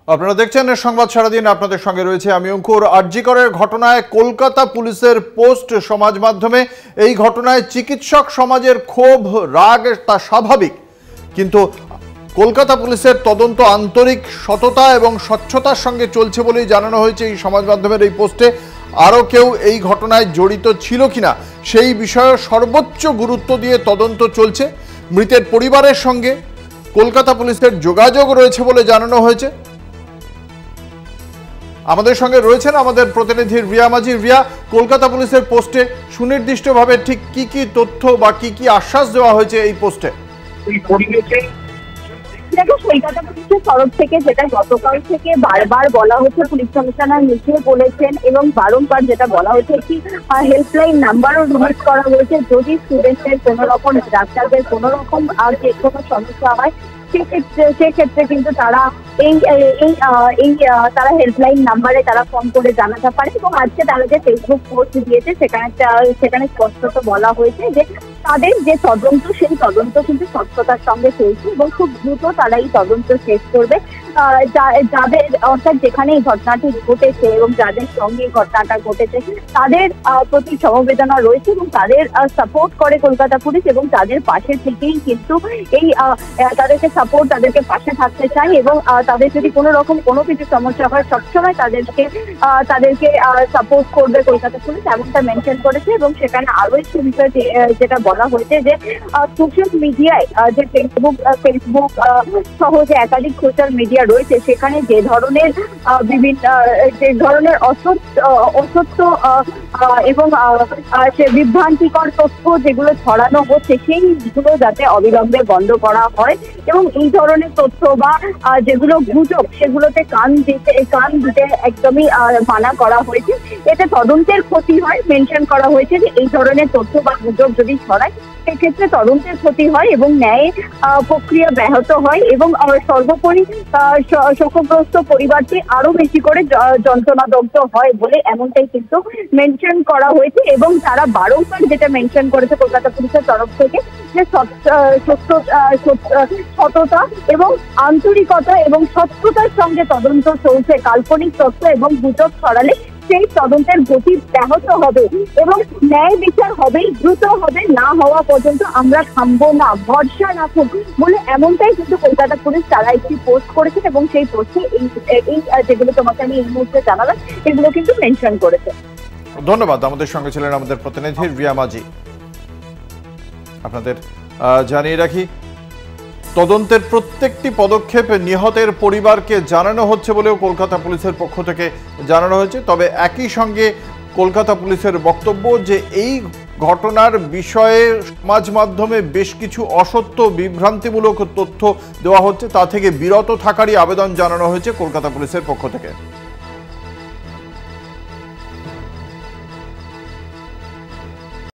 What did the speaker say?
আপনারা দেখছেন সংবাদ সারাদিন, আপনাদের সঙ্গে রয়েছে আমি অঙ্কুর। আরজি করের ঘটনায় কলকাতা পুলিশের পোস্ট সমাজ মাধ্যমে। এই ঘটনায় চিকিৎসক সমাজের ক্ষোভ, রাগ তা স্বাভাবিক, কিন্তু কলকাতা পুলিশের তদন্ত আন্তরিক, সততা এবং স্বচ্ছতার সঙ্গে চলছে বলেই জানানো হয়েছে এই সমাজ মাধ্যমের এই পোস্টে। আরও কেউ এই ঘটনায় জড়িত ছিল কিনা সেই বিষয়ে সর্বোচ্চ গুরুত্ব দিয়ে তদন্ত চলছে। মৃতের পরিবারের সঙ্গে কলকাতা পুলিশের যোগাযোগ রয়েছে বলে জানানো হয়েছে। আমাদের সঙ্গে রয়েছেন আমাদের প্রতিনিধি রিয়া মাঝি। রিয়া, কলকাতা পুলিশের পোস্টে সুনির্দিষ্টভাবে ঠিক কি কি তথ্য বা কি কি আশ্বাস দেওয়া হয়েছে এই পোস্টে? দেখো, কলকাতা পুলিশের তরফ থেকে যেটা গতকাল থেকে বারবার বলা হচ্ছে, পুলিশ কমিশনার নিজে বলেছেন এবং বারংবার যেটা বলা হচ্ছে, একটি হেল্পলাইন নাম্বারও রিলিজ করা হয়েছে। যদি স্টুডেন্টদের কোনো রকম, ডাক্তারদের কোনো রকম যে কোনো সমস্যা হয় সেক্ষেত্রে কিন্তু তারা তারা হেল্পলাইন নাম্বারে তারা ফোন করে জানাতে পারে। এবং আজকে তারা যে ফেসবুক পোস্ট দিয়েছে সেখানে স্পষ্টত বলা হয়েছে যে তাদের যে তদন্ত, সেই তদন্ত কিন্তু স্বচ্ছতার সঙ্গে চলছে এবং খুব দ্রুত তারা এই তদন্ত শেষ করবে। যাদের, অর্থাৎ যেখানে এই ঘটনাটি ঘটেছে এবং যাদের সঙ্গে এই ঘটনাটা ঘটেছে তাদের প্রতি সমবেদনা রয়েছে এবং তাদের সাপোর্ট করে কলকাতা পুলিশ এবং তাদের পাশে থেকেই কিন্তু এই তাদেরকে সাপোর্ট, তাদেরকে পাশে থাকতে চায় এবং তাদের যদি কোনো রকম কোনো কিছু সমস্যা হয় সবসময় তাদেরকে সাপোর্ট করবে কলকাতা পুলিশ, এমনটা মেনশন করেছে। এবং সেখানে আরো একটি বিষয় যেটা বলা হয়েছে যে সোশ্যাল মিডিয়ায়, যে ফেসবুক সহ যে একাধিক সোশ্যাল মিডিয়া রয়েছে, সেখানে যে ধরনের অসত্য এবং সে বিভ্রান্তিকর তথ্য যেগুলো ছড়ানো হচ্ছে, সেইগুলো যাতে অবিলম্বে বন্ধ করা হয় এবং এই ধরনের তথ্য বা যেগুলো গুজব, সেগুলোতে কান দিতে একদমই মানা করা হয়েছে। এতে তদন্তের ক্ষতি হয়। মেনশন করা হয়েছে যে এই ধরনের তথ্য বা গুজব যদি ছড়ায় সেক্ষেত্রে তদন্তের ক্ষতি হয় এবং ন্যায় প্রক্রিয়া ব্যাহত হয় এবং সর্বোপরি শোকগ্রস্ত পরিবারটি আরো বেশি করে যন্ত্রণাদগ্ধ হয় বলে এমনটাই কিন্তু মেনশন করা হয়েছে। এবং তারা বারংবার যেটা মেনশন করেছে কলকাতা পুলিশের তরফ থেকে, যে সততা এবং আন্তরিকতা এবং স্বচ্ছতার সঙ্গে তদন্ত চলছে। কাল্পনিক তথ্য এবং গুজব ছড়ালে সেই তদন্তের গতি ব্যাহত হবে এবং ন্যায় বিচার হবেই, দ্রুত হবে, না হওয়া পর্যন্ত আমরা থামবো না, ভরসা রাখুন বলে এমনটাই কিন্তু কলকাতা পুলিশ তারা একটি পোস্ট করেছেন এবং সেই পোস্টে এই যেগুলো তোমাকে আমি এই মুহূর্তে জানালাম এগুলো কিন্তু মেনশন করেছে। ধন্যবাদ। আমাদের সঙ্গে ছিলেন আমাদের প্রতিনিধি রিয়া মাঝি। আপনাদের জানিয়ে রাখি, তদন্তের প্রত্যেকটি পদক্ষেপ নিহতের পরিবারকে জানানো হচ্ছে বলেও কলকাতা পুলিশের পক্ষ থেকে জানানো হয়েছে। তবে একই সঙ্গে কলকাতা পুলিশের বক্তব্য যে এই ঘটনার বিষয়ে সমাজ মাধ্যমে বেশ কিছু অসত্য, বিভ্রান্তিমূলক তথ্য দেওয়া হচ্ছে, তা থেকে বিরত থাকারই আবেদন জানানো হয়েছে কলকাতা পুলিশের পক্ষ থেকে।